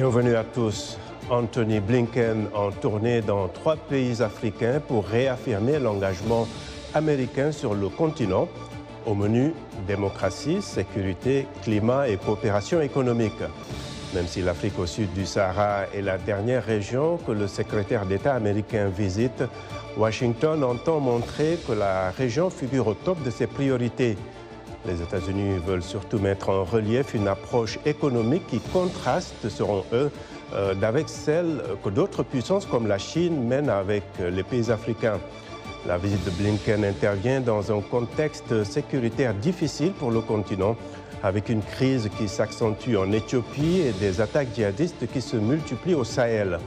Bienvenue à tous. Anthony Blinken en tournée dans 3 pays africains pour réaffirmer l'engagement américain sur le continent. Au menu, démocratie, sécurité, climat et coopération économique. Même si l'Afrique au sud du Sahara est la dernière région que le secrétaire d'État américain visite, Washington entend montrer que la région figure au top de ses priorités. Les États-Unis veulent surtout mettre en relief une approche économique qui contraste, selon eux, avec celle que d'autres puissances comme la Chine mènent avec les pays africains. La visite de Blinken intervient dans un contexte sécuritaire difficile pour le continent, avec une crise qui s'accentue en Éthiopie et des attaques djihadistes qui se multiplient au Sahel.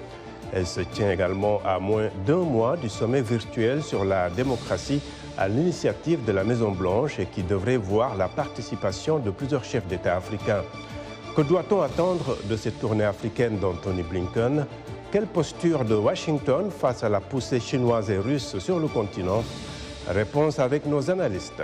Elle se tient également à moins d'1 mois du sommet virtuel sur la démocratie à l'initiative de la Maison-Blanche et qui devrait voir la participation de plusieurs chefs d'État africains. Que doit-on attendre de cette tournée africaine d'Anthony Blinken? Quelle posture de Washington face à la poussée chinoise et russe sur le continent? Réponse avec nos analystes.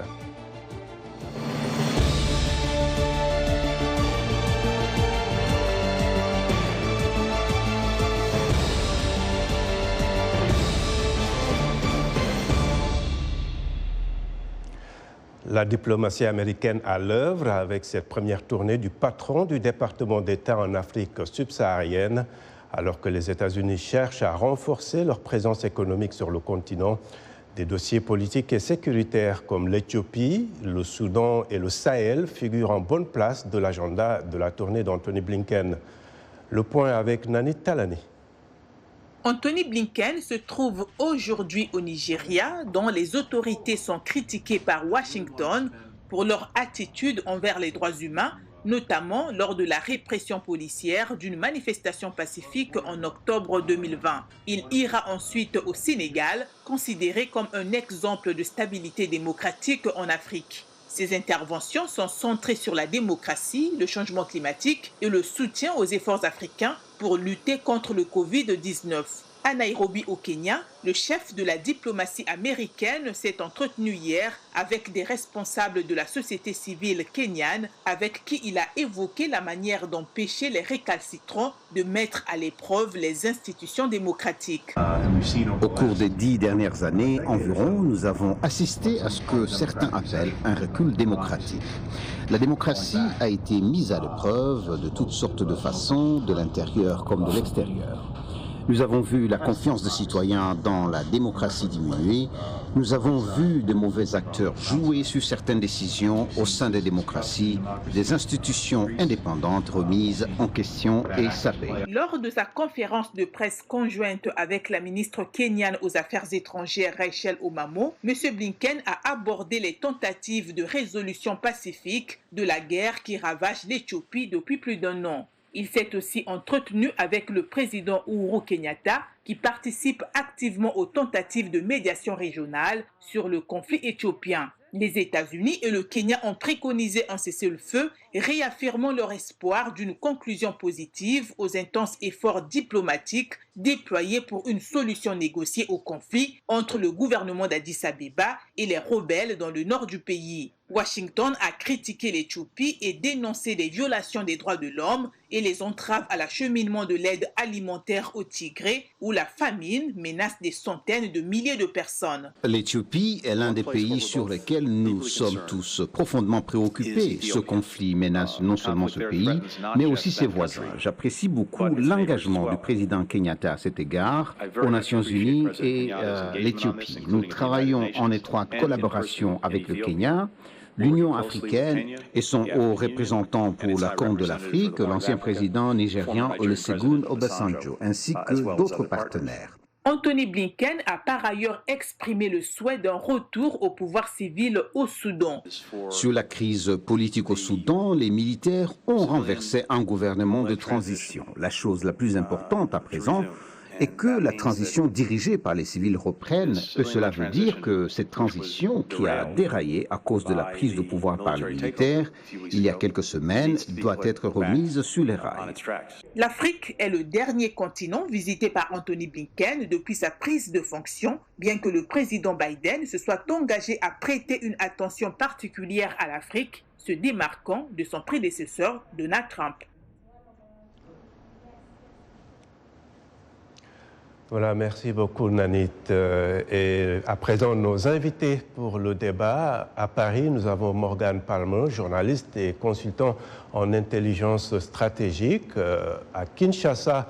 La diplomatie américaine à l'œuvre avec cette première tournée du patron du département d'État en Afrique subsaharienne, alors que les États-Unis cherchent à renforcer leur présence économique sur le continent. Des dossiers politiques et sécuritaires comme l'Éthiopie, le Soudan et le Sahel figurent en bonne place de l'agenda de la tournée d'Anthony Blinken. Le point avec Nani Talani. Anthony Blinken se trouve aujourd'hui au Nigeria, dont les autorités sont critiquées par Washington pour leur attitude envers les droits humains, notamment lors de la répression policière d'une manifestation pacifique en octobre 2020. Il ira ensuite au Sénégal, considéré comme un exemple de stabilité démocratique en Afrique. Ces interventions sont centrées sur la démocratie, le changement climatique et le soutien aux efforts africains pour lutter contre le Covid-19. À Nairobi, au Kenya, le chef de la diplomatie américaine s'est entretenu hier avec des responsables de la société civile kenyane avec qui il a évoqué la manière d'empêcher les récalcitrants de mettre à l'épreuve les institutions démocratiques. Au cours des 10 dernières années environ, nous avons assisté à ce que certains appellent un recul démocratique. La démocratie a été mise à l'épreuve de toutes sortes de façons, de l'intérieur comme de l'extérieur. Nous avons vu la confiance des citoyens dans la démocratie diminuer. Nous avons vu de mauvais acteurs jouer sur certaines décisions au sein des démocraties, des institutions indépendantes remises en question et sapées. Lors de sa conférence de presse conjointe avec la ministre kenyane aux Affaires étrangères Rachel Omamo, M. Blinken a abordé les tentatives de résolution pacifique de la guerre qui ravage l'Éthiopie depuis plus d'1 an. Il s'est aussi entretenu avec le président Uhuru Kenyatta, qui participe activement aux tentatives de médiation régionale sur le conflit éthiopien. Les États-Unis et le Kenya ont préconisé un cessez-le-feu, réaffirmant leur espoir d'une conclusion positive aux intenses efforts diplomatiques déployés pour une solution négociée au conflit entre le gouvernement d'Addis Abeba et les rebelles dans le nord du pays. Washington a critiqué l'Éthiopie et dénoncé des violations des droits de l'homme et les entraves à l'acheminement de l'aide alimentaire au Tigré, où la famine menace des centaines de milliers de personnes. L'Éthiopie est l'un des pays sur lesquels nous sommes tous profondément préoccupés. Ce conflit menace non seulement ce pays, mais aussi ses voisins. J'apprécie beaucoup l'engagement du président Kenyatta à cet égard aux Nations Unies et l'Éthiopie. Nous travaillons en étroite collaboration avec le Kenya, l'Union africaine et son haut représentant pour la Corne de l'Afrique, l'ancien président nigérian Olusegun Obasanjo, ainsi que d'autres partenaires. Anthony Blinken a par ailleurs exprimé le souhait d'un retour au pouvoir civil au Soudan. Sur la crise politique au Soudan, les militaires ont renversé un gouvernement de transition. La chose la plus importante à présent et que la transition dirigée par les civils reprenne. Cela veut dire que cette transition qui a déraillé à cause de la prise de pouvoir par les militaires il y a quelques semaines doit être remise sur les rails. L'Afrique est le dernier continent visité par Anthony Blinken depuis sa prise de fonction, bien que le président Biden se soit engagé à prêter une attention particulière à l'Afrique, se démarquant de son prédécesseur Donald Trump. Voilà, merci beaucoup Nanit. Et à présent, nos invités pour le débat. À Paris, nous avons Morgan Palmer, journaliste et consultant en intelligence stratégique. À Kinshasa,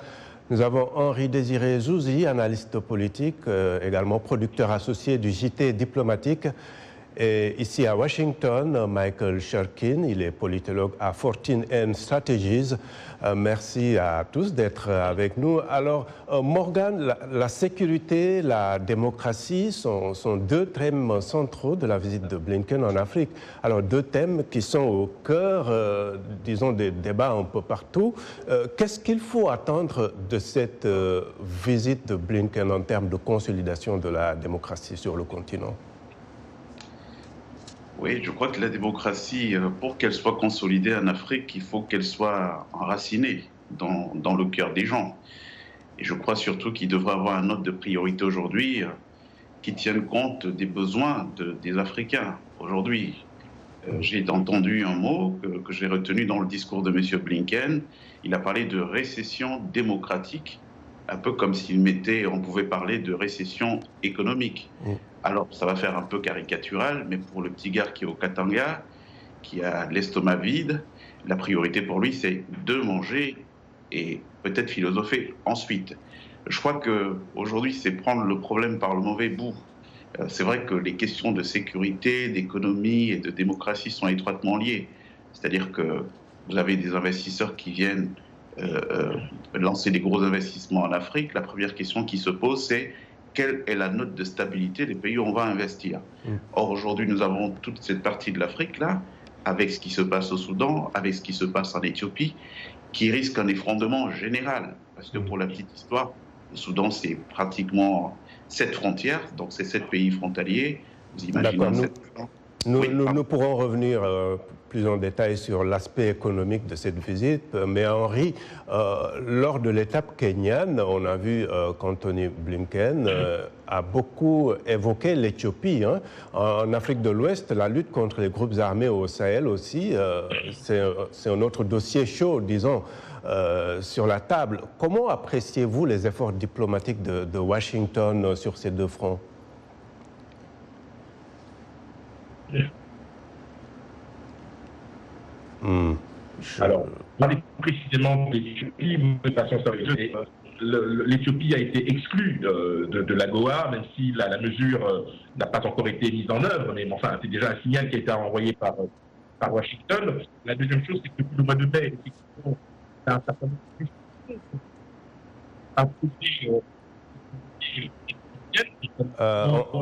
nous avons Henri-Désiré Zouzi, analyste politique, également producteur associé du JT diplomatique. Et ici à Washington, Michael Shurkin, il est politologue à 14N Strategies. Merci à tous d'être avec nous. Alors, Morgan, la sécurité, la démocratie sont deux thèmes centraux de la visite de Blinken en Afrique. Alors, deux thèmes qui sont au cœur, disons, des débats un peu partout. Qu'est-ce qu'il faut attendre de cette visite de Blinken en termes de consolidation de la démocratie sur le continent ? Oui, je crois que la démocratie, pour qu'elle soit consolidée en Afrique, il faut qu'elle soit enracinée dans le cœur des gens. Et je crois surtout qu'il devrait avoir un ordre de priorité aujourd'hui qui tienne compte des besoins des Africains. Aujourd'hui, j'ai entendu un mot que j'ai retenu dans le discours de M. Blinken. Il a parlé de récession démocratique, un peu comme on pouvait parler de récession économique. Alors, ça va faire un peu caricatural, mais pour le petit gars qui est au Katanga, qui a l'estomac vide, la priorité pour lui, c'est de manger et peut-être philosopher ensuite. Je crois qu'aujourd'hui, c'est prendre le problème par le mauvais bout. C'est vrai que les questions de sécurité, d'économie et de démocratie sont étroitement liées. C'est-à-dire que vous avez des investisseurs qui viennent lancer des gros investissements en Afrique. La première question qui se pose, c'est quelle est la note de stabilité des pays où on va investir. Or, aujourd'hui, nous avons toute cette partie de l'Afrique, là, avec ce qui se passe au Soudan, avec ce qui se passe en Éthiopie, qui risque un effondrement général. Parce que pour la petite histoire, le Soudan, c'est pratiquement 7 frontières, donc c'est 7 pays frontaliers. Vous imaginez nous pourrons revenir plus en détail sur l'aspect économique de cette visite, mais Henri, lors de l'étape kenyane, on a vu qu'Anthony Blinken a beaucoup évoqué l'Éthiopie. En Afrique de l'Ouest, la lutte contre les groupes armés au Sahel aussi, c'est un autre dossier chaud, disons, sur la table. Comment appréciez-vous les efforts diplomatiques de Washington sur ces deux fronts ? Alors, parler précisément de l'Éthiopie, de façon sérieuse, l'Éthiopie a été exclue de l'AGOA, même si la mesure n'a pas encore été mise en œuvre, mais enfin, c'est déjà un signal qui a été envoyé par Washington. La deuxième chose, c'est que depuis le mois de mai, effectivement, il y a un certain nombre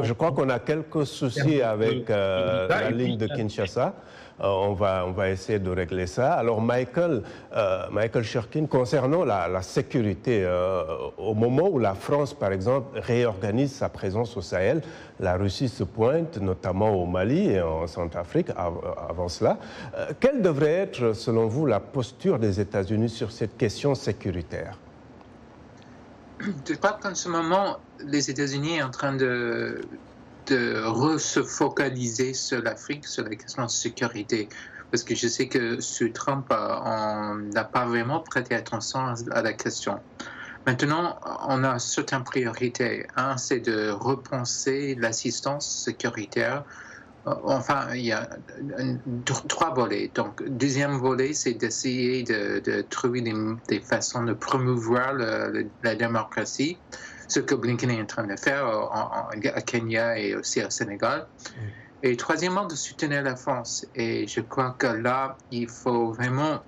je crois qu'on a quelques soucis avec la ligne de Kinshasa. On va essayer de régler ça. Alors Michael Shurkin, concernant la sécurité, au moment où la France, par exemple, réorganise sa présence au Sahel, la Russie se pointe, notamment au Mali et en Centrafrique, avant cela. Quelle devrait être, selon vous, la posture des États-Unis sur cette question sécuritaire ? Je crois qu'en ce moment, les États-Unis sont en train de se focaliser sur l'Afrique, sur la question de sécurité. Parce que je sais que sous Trump, on n'a pas vraiment prêté attention à la question. Maintenant, on a certaines priorités. Un, c'est de repenser l'assistance sécuritaire. Enfin, il y a 3 volets. Donc, deuxième volet, c'est d'essayer de trouver des façons de promouvoir la démocratie, ce que Blinken est en train de faire à Kenya et aussi au Sénégal. Et troisièmement, de soutenir la France. Et je crois que là, il faut vraiment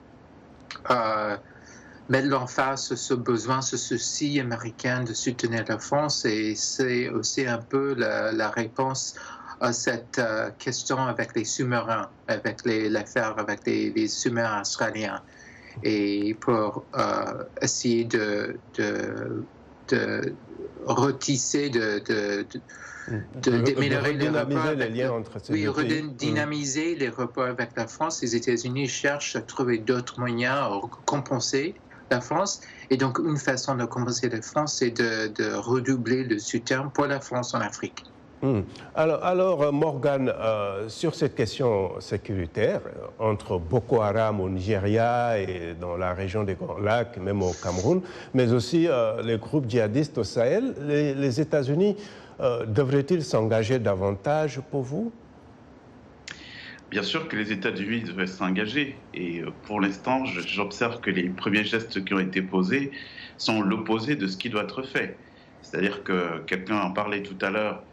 mettre l'emphase sur ce besoin, ce souci américain de soutenir la France. Et c'est aussi un peu la réponse à cette question avec les sous-marins, avec l'affaire avec les sous-marins australiens. Et pour essayer de retisser, d'améliorer les liens entre ces deux pays. Redynamiser les rapports avec la France. Les États-Unis cherchent à trouver d'autres moyens à compenser la France. Et donc, une façon de compenser la France, c'est de redoubler le soutien pour la France en Afrique. Alors Morgan, sur cette question sécuritaire, entre Boko Haram au Nigeria et dans la région des Grands Lacs, même au Cameroun, mais aussi les groupes djihadistes au Sahel, les États-Unis devraient-ils s'engager davantage pour vous? Bien sûr que les États-Unis devraient s'engager. Et pour l'instant, j'observe que les premiers gestes qui ont été posés sont l'opposé de ce qui doit être fait. C'est-à-dire que quelqu'un en parlait tout à l'heure,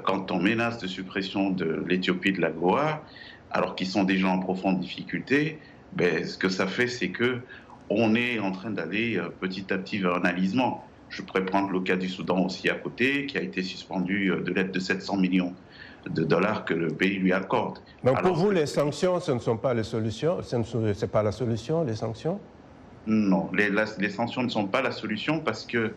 quand on menace de suppression de l'Éthiopie de l'AGOA, alors qu'ils sont déjà en profonde difficulté, ce que ça fait, c'est qu'on est en train d'aller petit à petit vers un alisement. Je pourrais prendre le cas du Soudan aussi à côté, qui a été suspendu de l'aide de 700 millions de dollars que le pays lui accorde. Donc pour vous, les sanctions, ce ne sont pas les solutions, c'est pas la solution, les sanctions? Non, les sanctions ne sont pas la solution parce que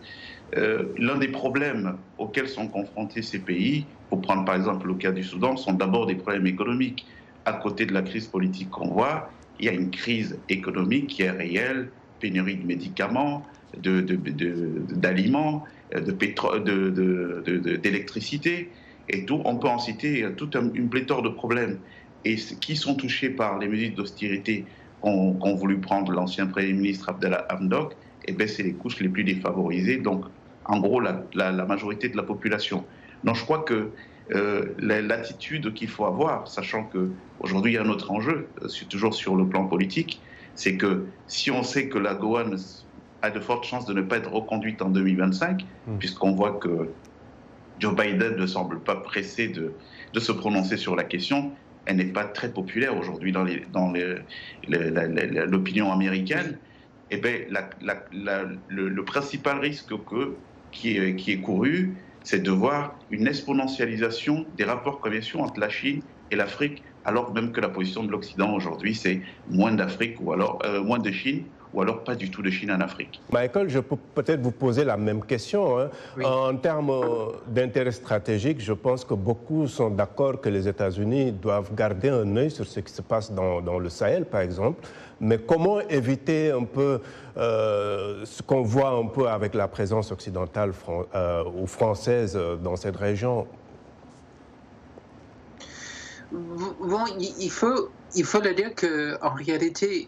l'un des problèmes auxquels sont confrontés ces pays, pour prendre par exemple le cas du Soudan, sont d'abord des problèmes économiques. À côté de la crise politique qu'on voit, il y a une crise économique qui est réelle, pénurie de médicaments, d'aliments, d'électricité et tout. On peut en citer toute une pléthore de problèmes. Et qui sont touchés par les mesures d'austérité qu'ont voulu prendre l'ancien Premier ministre Abdallah Hamdok, c'est les couches les plus défavorisées, donc en gros la majorité de la population. Donc je crois que l'attitude qu'il faut avoir, sachant qu'aujourd'hui il y a un autre enjeu, toujours sur le plan politique, c'est que si on sait que la l'AGOA a de fortes chances de ne pas être reconduite en 2025, puisqu'on voit que Joe Biden ne semble pas pressé de se prononcer sur la question, elle n'est pas très populaire aujourd'hui dans l'opinion américaine. Le principal risque qui est couru, c'est de voir une exponentialisation des rapports commerciaux entre la Chine et l'Afrique, alors même que la position de l'Occident aujourd'hui, c'est moins d'Afrique ou alors moins de Chine, ou alors pas du tout de Chine en Afrique. Michael, je peux peut-être vous poser la même question. Oui. En termes d'intérêt stratégique, je pense que beaucoup sont d'accord que les États-Unis doivent garder un œil sur ce qui se passe dans le Sahel, par exemple. Mais comment éviter un peu ce qu'on voit un peu avec la présence occidentale ou française dans cette région? Bon, il faut le dire qu'en réalité,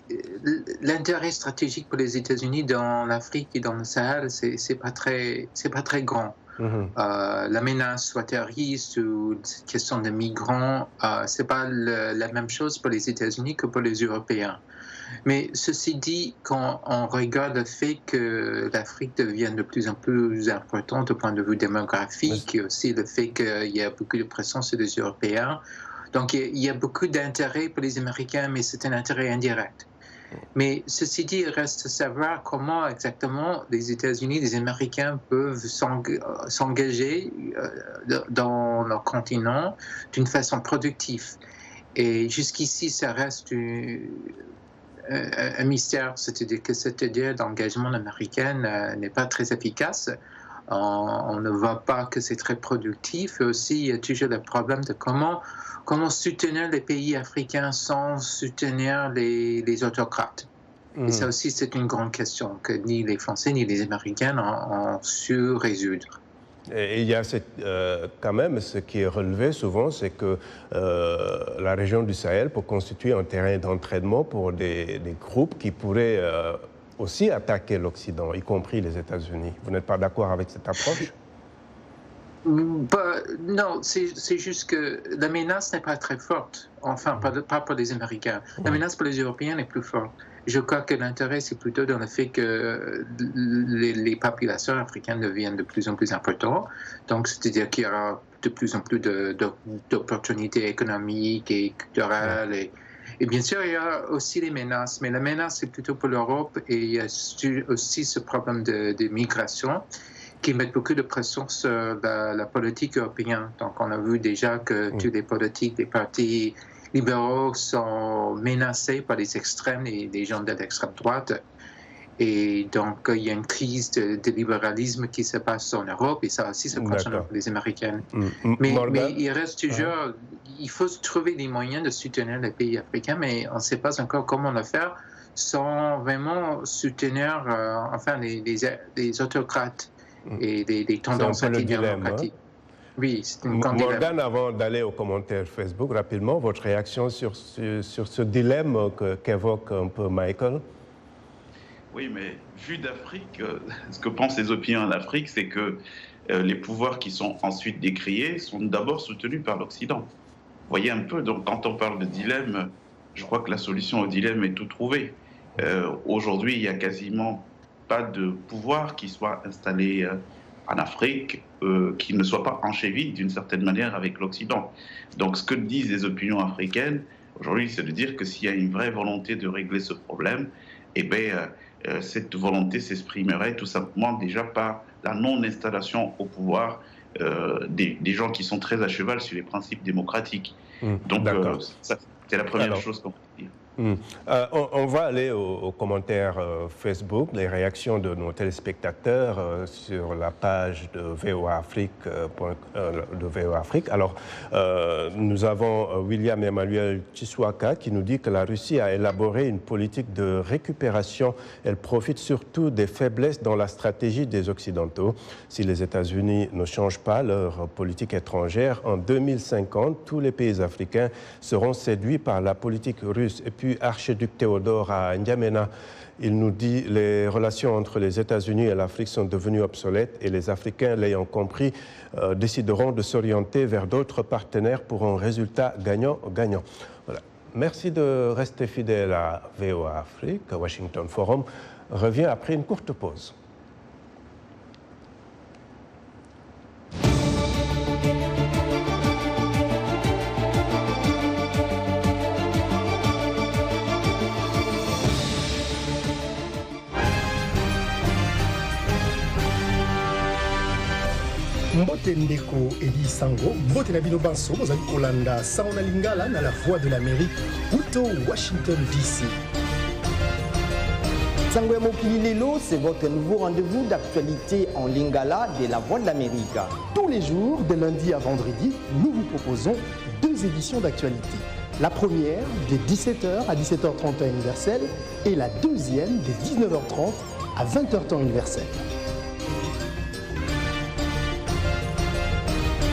l'intérêt stratégique pour les États-Unis dans l'Afrique et dans le Sahel, c'est pas très grand. La menace soit terroriste ou question de migrants, c'est pas la même chose pour les États-Unis que pour les Européens. Mais ceci dit, quand on regarde le fait que l'Afrique devient de plus en plus importante au point de vue démographique, et aussi le fait qu'il y a beaucoup de pression sur les Européens, donc il y a beaucoup d'intérêt pour les Américains, mais c'est un intérêt indirect. Mais ceci dit, il reste à savoir comment exactement les États-Unis, les Américains peuvent s'engager dans leur continent d'une façon productive. Et jusqu'ici, ça reste un mystère, c'est-à-dire que cette idée d'engagement américain n'est pas très efficace. On ne voit pas que c'est très productif. Et aussi, il y a toujours le problème de comment soutenir les pays africains sans soutenir les autocrates. Et ça aussi, c'est une grande question que ni les Français ni les Américains ont su résoudre. Et il y a quand même ce qui est relevé souvent, c'est que la région du Sahel peut constituer un terrain d'entraînement pour des groupes qui pourraient aussi attaquer l'Occident, y compris les États-Unis. Vous n'êtes pas d'accord avec cette approche? Non, c'est juste que la menace n'est pas très forte, enfin pas pour les Américains. La menace pour les Européens est plus forte. Je crois que l'intérêt, c'est plutôt dans le fait que les populations africaines deviennent de plus en plus importantes. Donc, c'est-à-dire qu'il y aura de plus en plus d'opportunités économiques et culturelles. Et bien sûr, il y a aussi les menaces. Mais la menace, c'est plutôt pour l'Europe. Et il y a aussi ce problème de migration qui met beaucoup de pression sur la politique européenne. Donc, on a vu déjà que toutes les politiques des partis libéraux sont menacés par les extrêmes et les gens de l'extrême droite. Et donc, il y a une crise de libéralisme qui se passe en Europe, et ça aussi, ça concerne les Américains. Mais il reste toujours, il faut trouver des moyens de soutenir les pays africains, mais on ne sait pas encore comment le faire sans vraiment soutenir les autocrates et des tendances antidémocratiques. Oui, c'est un grand dilemme. Morgane, avant d'aller aux commentaires Facebook, rapidement, votre réaction sur ce dilemme qu'évoque un peu Michael? Oui, mais vu d'Afrique, ce que pensent les opinions en Afrique, c'est que les pouvoirs qui sont ensuite décriés sont d'abord soutenus par l'Occident. Vous voyez un peu, donc quand on parle de dilemme, je crois que la solution au dilemme est tout trouvée. Aujourd'hui, il n'y a quasiment pas de pouvoir qui soit installé en Afrique, qui ne soit pas enchevîtré d'une certaine manière avec l'Occident. Donc ce que disent les opinions africaines, aujourd'hui, c'est de dire que s'il y a une vraie volonté de régler ce problème, eh bien, cette volonté s'exprimerait tout simplement déjà par la non-installation au pouvoir des gens qui sont très à cheval sur les principes démocratiques. Donc, c'est la première chose qu'on peut dire. On va aller aux commentaires Facebook, les réactions de nos téléspectateurs sur la page de VOA Afrique. Alors, nous avons William Emmanuel Chiswaka qui nous dit que la Russie a élaboré une politique de récupération. Elle profite surtout des faiblesses dans la stratégie des Occidentaux. Si les États-Unis ne changent pas leur politique étrangère, en 2050, tous les pays africains seront séduits par la politique russe. Et puis, Archiduc Théodore à N'Djamena, il nous dit que les relations entre les États-Unis et l'Afrique sont devenues obsolètes et les Africains, l'ayant compris, décideront de s'orienter vers d'autres partenaires pour un résultat gagnant-gagnant. Voilà. Merci de rester fidèle à VOA Afrique. Washington Forum revient après une courte pause. Mbote Ndeko Eli Sango, Mbote Nabino Banso, Mozali Kolanda, Saona Lingala, na la Voix de l'Amérique, Uto, Washington DC. Sango Mokili Lelo, c'est votre nouveau rendez-vous d'actualité en Lingala de la Voix de l'Amérique. Tous les jours, de lundi à vendredi, nous vous proposons 2 éditions d'actualité. La première de 17h à 17h30 temps universel et la deuxième de 19h30 à 20h temps universel.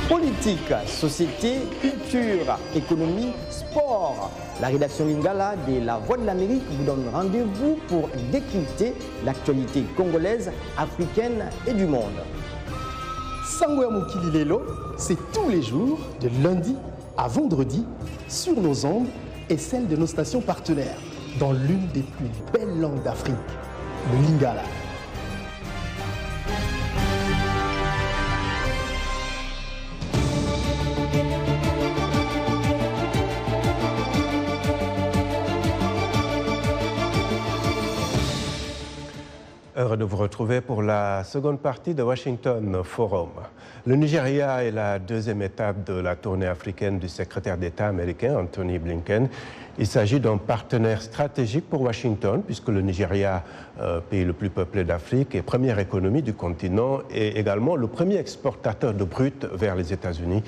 Politique, société, culture, économie, sport. La rédaction Lingala de la Voix de l'Amérique vous donne rendez-vous pour décrypter l'actualité congolaise, africaine et du monde. Sango Mokili Lelo, c'est tous les jours, de lundi à vendredi, sur nos ondes et celles de nos stations partenaires, dans l'une des plus belles langues d'Afrique, le Lingala. Heureux de vous retrouver pour la seconde partie de Washington Forum. Le Nigeria est la deuxième étape de la tournée africaine du secrétaire d'État américain Anthony Blinken. Il s'agit d'un partenaire stratégique pour Washington puisque le Nigeria, pays le plus peuplé d'Afrique et première économie du continent, est également le premier exportateur de brut vers les États-Unis.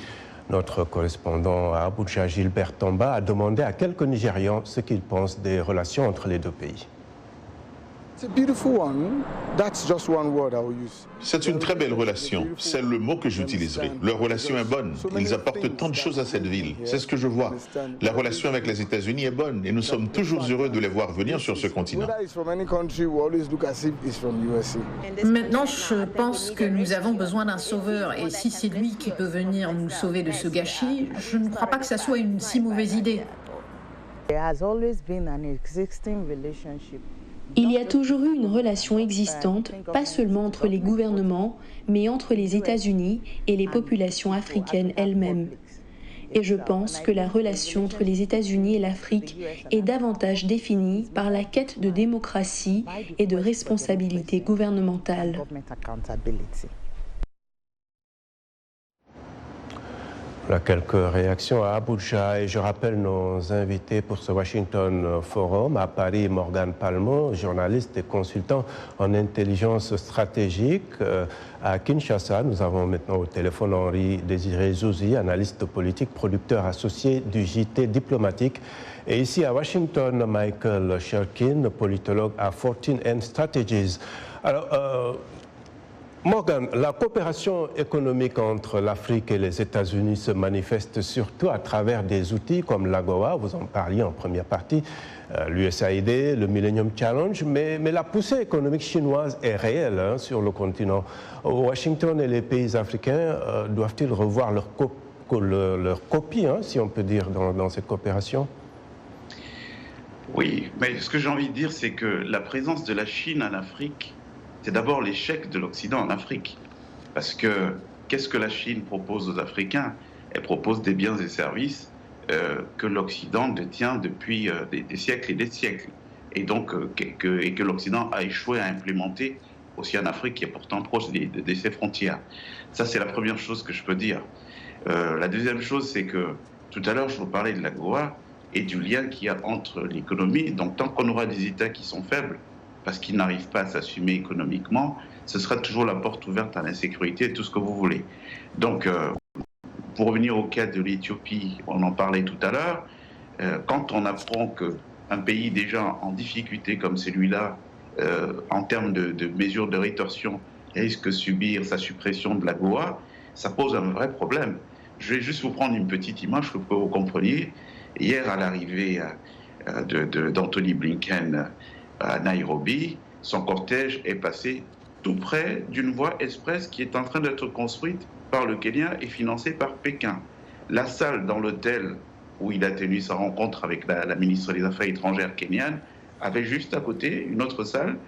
Notre correspondant à Abuja, Gilbert Tamba, a demandé à quelques Nigérians ce qu'ils pensent des relations entre les deux pays. C'est une très belle relation, c'est le mot que j'utiliserai. Leur relation est bonne, ils apportent tant de choses à cette ville, c'est ce que je vois. La relation avec les États-Unis est bonne et nous sommes toujours heureux de les voir venir sur ce continent. Maintenant, je pense que nous avons besoin d'un sauveur et si c'est lui qui peut venir nous sauver de ce gâchis, je ne crois pas que ça soit une si mauvaise idée. Il y a toujours eu une relation existante, pas seulement entre les gouvernements, mais entre les États-Unis et les populations africaines elles-mêmes. Et je pense que la relation entre les États-Unis et l'Afrique est davantage définie par la quête de démocratie et de responsabilité gouvernementale. Voilà quelques réactions à Abuja et je rappelle nos invités pour ce Washington Forum. À Paris, Morgane Palmo, journaliste et consultant en intelligence stratégique. À Kinshasa, nous avons maintenant au téléphone Henri Désiré Zouzi, analyste politique, producteur associé du JT diplomatique. Et ici à Washington, Michael Sherkin, politologue à 14N Strategies. Alors, Morgan, la coopération économique entre l'Afrique et les États-Unis se manifeste surtout à travers des outils comme l'AGOA, vous en parliez en première partie, l'USAID, le Millennium Challenge, mais la poussée économique chinoise est réelle sur le continent. Washington et les pays africains doivent-ils revoir leur copie, si on peut dire, dans cette coopération? Oui, mais ce que j'ai envie de dire, c'est que la présence de la Chine en Afrique, c'est d'abord l'échec de l'Occident en Afrique. Parce que qu'est-ce que la Chine propose aux Africains? Elle propose des biens et services que l'Occident détient depuis des siècles et des siècles. Et donc, que l'Occident a échoué à implémenter aussi en Afrique, qui est pourtant proche de ses frontières. Ça, c'est la première chose que je peux dire. La deuxième chose, c'est que tout à l'heure, je vous parlais de l'AGOA et du lien qu'il y a entre l'économie. Donc, tant qu'on aura des États qui sont faibles, parce qu'ils n'arrivent pas à s'assumer économiquement, ce sera toujours la porte ouverte à l'insécurité et tout ce que vous voulez. Donc, pour revenir au cas de l'Éthiopie, on en parlait tout à l'heure, quand on apprend qu'un pays déjà en difficulté comme celui-là, en termes de mesures de rétorsion, risque de subir sa suppression de l'AGOA, ça pose un vrai problème. Je vais juste vous prendre une petite image pour que vous compreniez. Hier, à l'arrivée d'Anthony Blinken à Nairobi, son cortège est passé tout près d'une voie express qui est en train d'être construite par le Kenya et financée par Pékin. La salle dans l'hôtel où il a tenu sa rencontre avec la ministre des Affaires étrangères kenyane avait juste à côté une autre salle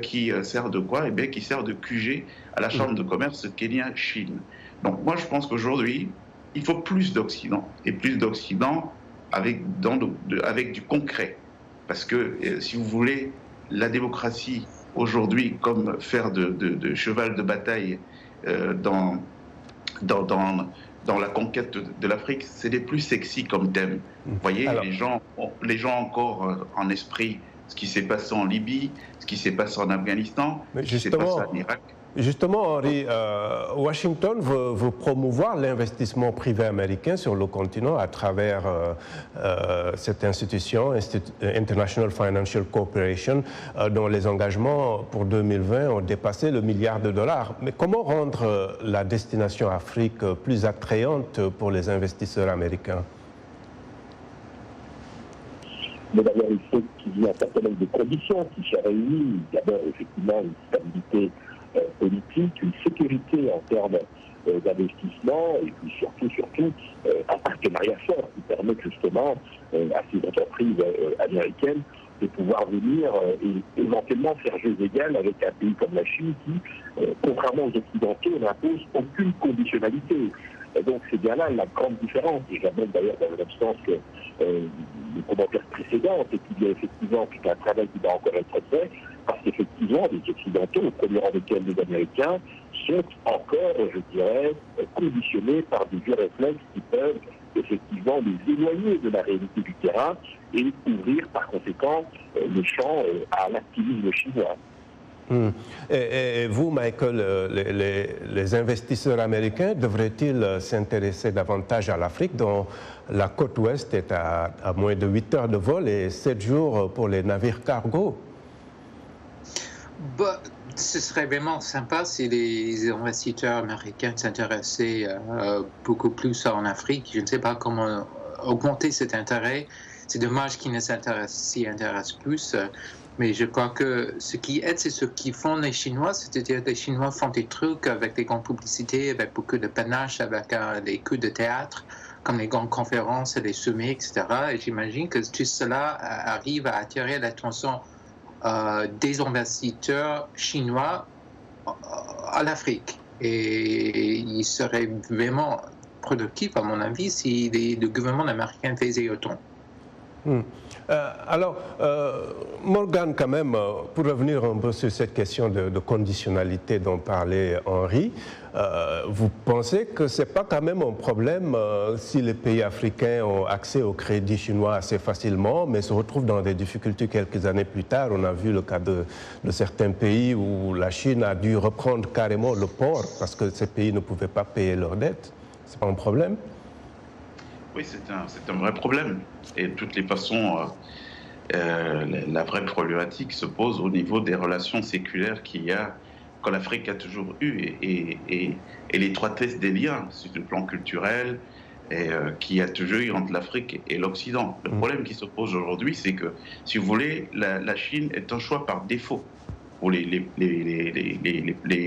qui sert de quoi? Eh bien, qui sert de QG à la Chambre de commerce Kenya-Chine. Donc moi, je pense qu'aujourd'hui, il faut plus d'Occident, et plus d'Occident avec du concret. Parce que, si vous voulez, la démocratie, aujourd'hui, comme faire de cheval de bataille dans la conquête de l'Afrique, c'est les plus sexy comme thème. Vous voyez, alors, les gens encore en esprit ce qui s'est passé en Libye, ce qui s'est passé en Afghanistan, ce qui s'est passé en Irak. Justement, Henri, Washington veut promouvoir l'investissement privé américain sur le continent à travers cette institution, International Financial Corporation, dont les engagements pour 2020 ont dépassé le $1 milliard. Mais comment rendre la destination Afrique plus attrayante pour les investisseurs américains? Mais d'abord, il faut qu'il y ait un certain nombre de conditions qui soient réunies. D'abord, effectivement, une stabilité politique, une sécurité en termes d'investissement et puis surtout un partenariat fort qui permet justement à ces entreprises américaines de pouvoir venir et éventuellement faire jeu égal avec un pays comme la Chine qui, contrairement aux Occidentaux, n'impose aucune conditionnalité. Et donc c'est bien là la grande différence, et j'amène d'ailleurs dans le même sens que les commentaires précédents, c'est qu'il y a effectivement tout un travail qui doit encore être fait, parce qu'effectivement les Occidentaux, au premier rang desquels les Américains, sont encore, je dirais, conditionnés par des vieux réflexes qui peuvent effectivement les éloigner de la réalité du terrain et ouvrir par conséquent les champs à l'activisme chinois. Et vous, Michael, les investisseurs américains devraient-ils s'intéresser davantage à l'Afrique, dont la côte ouest est à moins de 8 heures de vol et 7 jours pour les navires cargo? Ce serait vraiment sympa si les investisseurs américains s'intéressaient beaucoup plus en Afrique. Je ne sais pas comment augmenter cet intérêt. C'est dommage qu'ils ne s'y intéressent plus. Mais je crois que ce qui aide, c'est ce qu'ils font les Chinois, c'est-à-dire les Chinois font des trucs avec des grandes publicités, avec beaucoup de panache, avec des coups de théâtre, comme les grandes conférences et les sommets, etc. Et j'imagine que tout cela arrive à attirer l'attention des investisseurs chinois à l'Afrique. Et il serait vraiment productif, à mon avis, si le gouvernement américain faisait autant. Alors, Morgan, quand même, pour revenir un peu sur cette question de conditionnalité dont parlait Henri, vous pensez que ce n'est pas quand même un problème si les pays africains ont accès au crédit chinois assez facilement, mais se retrouvent dans des difficultés quelques années plus tard? On a vu le cas de certains pays où la Chine a dû reprendre carrément le port parce que ces pays ne pouvaient pas payer leurs dettes. Ce n'est pas un problème? Oui, c'est un vrai problème. Et de toutes les façons, la vraie problématique se pose au niveau des relations séculaires qu'il y a que l'Afrique a toujours eue et l'étroitesse des liens sur le plan culturel qu'il y a toujours eu entre l'Afrique et l'Occident. Le problème qui se pose aujourd'hui, c'est que, si vous voulez, la Chine est un choix par défaut pour les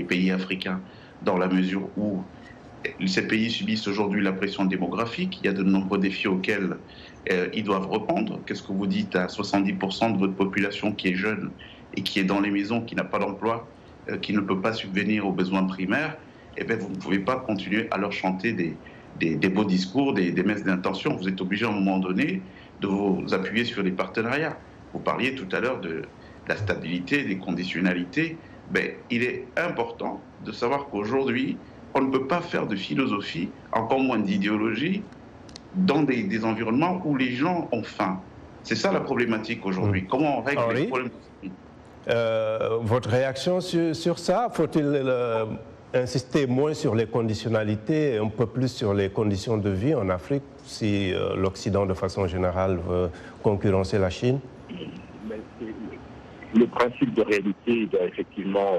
pays africains, dans la mesure où ces pays subissent aujourd'hui la pression démographique. Il y a de nombreux défis auxquels ils doivent répondre. Qu'est-ce que vous dites à 70% de votre population qui est jeune et qui est dans les maisons, qui n'a pas d'emploi, qui ne peut pas subvenir aux besoins primaires? Eh bien, vous ne pouvez pas continuer à leur chanter des beaux discours, des messes d'intention. Vous êtes obligé à un moment donné de vous appuyer sur des partenariats. Vous parliez tout à l'heure de la stabilité, des conditionnalités. Ben, il est important de savoir qu'aujourd'hui, on ne peut pas faire de philosophie, encore moins d'idéologie, dans des environnements où les gens ont faim. C'est ça la problématique aujourd'hui. Comment on règle les problèmes? Votre réaction sur ça? Faut-il insister moins sur les conditionnalités et un peu plus sur les conditions de vie en Afrique si l'Occident, de façon générale, veut concurrencer la Chine? Le principe de réalité doit effectivement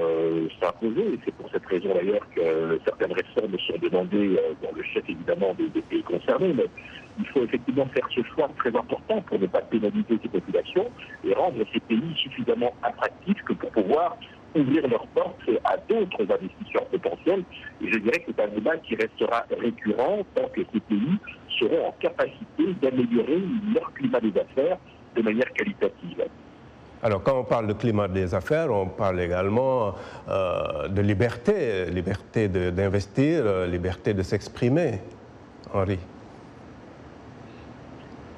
s'imposer, et c'est pour cette raison d'ailleurs que certaines réformes sont demandées dans le chef évidemment des pays concernés, mais il faut effectivement faire ce choix très important pour ne pas pénaliser ces populations et rendre ces pays suffisamment attractifs que pour pouvoir ouvrir leurs portes à d'autres investisseurs potentiels. Et je dirais que c'est un débat qui restera récurrent tant que ces pays seront en capacité d'améliorer leur climat des affaires de manière qualitative. Alors, quand on parle de climat des affaires, on parle également de liberté, liberté d'investir, liberté de s'exprimer. Henri?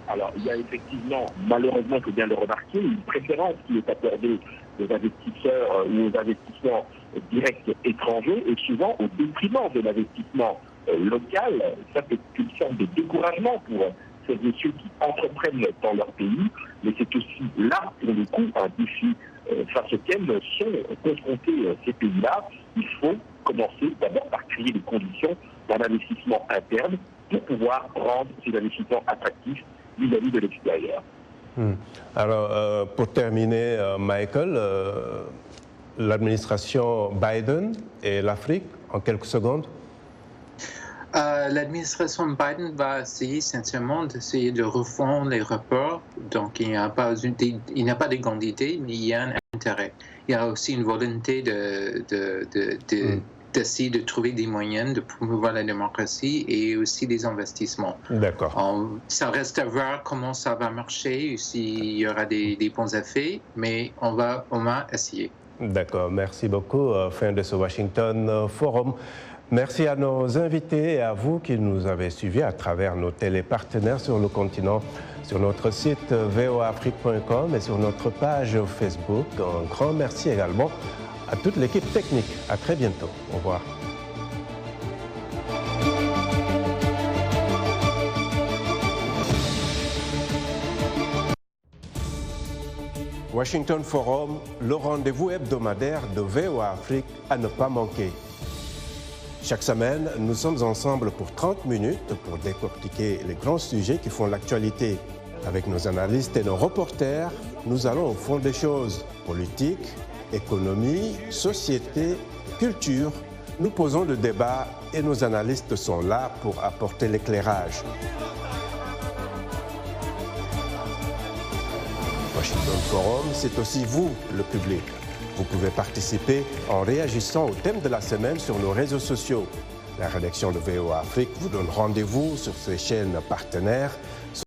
Alors, il y a effectivement, malheureusement, il faut bien le remarquer, une préférence qui est accordée aux investisseurs ou aux investissements directs étrangers et souvent au détriment de l'investissement local. Ça, c'est une sorte de découragement pour celles et ceux qui entreprennent dans leur pays, mais c'est aussi là, pour le coup, un défi face auquel sont confrontés ces pays-là. Il faut commencer d'abord par créer les conditions d'un investissement interne pour pouvoir rendre ces investissements attractifs vis-à-vis de l'extérieur. Alors, pour terminer, Michael, l'administration Biden et l'Afrique, en quelques secondes? L'administration Biden va essayer sincèrement d'essayer de refondre les rapports. Donc, il n'y a pas de grande idée, mais il y a un intérêt. Il y a aussi une volonté d'essayer de trouver des moyens de promouvoir la démocratie et aussi des investissements. D'accord. Ça reste à voir comment ça va marcher, s'il y aura des bons effets, mais on va essayer. D'accord, merci beaucoup. Fin de ce Washington Forum. Merci à nos invités et à vous qui nous avez suivis à travers nos télépartenaires sur le continent, sur notre site voaafrique.com et sur notre page Facebook. Un grand merci également à toute l'équipe technique. À très bientôt. Au revoir. Washington Forum, le rendez-vous hebdomadaire de VOA Afrique à ne pas manquer. Chaque semaine, nous sommes ensemble pour 30 minutes pour décortiquer les grands sujets qui font l'actualité. Avec nos analystes et nos reporters, nous allons au fond des choses. Politique, économie, société, culture. Nous posons le débat et nos analystes sont là pour apporter l'éclairage. Washington Forum, c'est aussi vous, le public. Vous pouvez participer en réagissant au thème de la semaine sur nos réseaux sociaux. La rédaction de VOA Afrique vous donne rendez-vous sur ses chaînes partenaires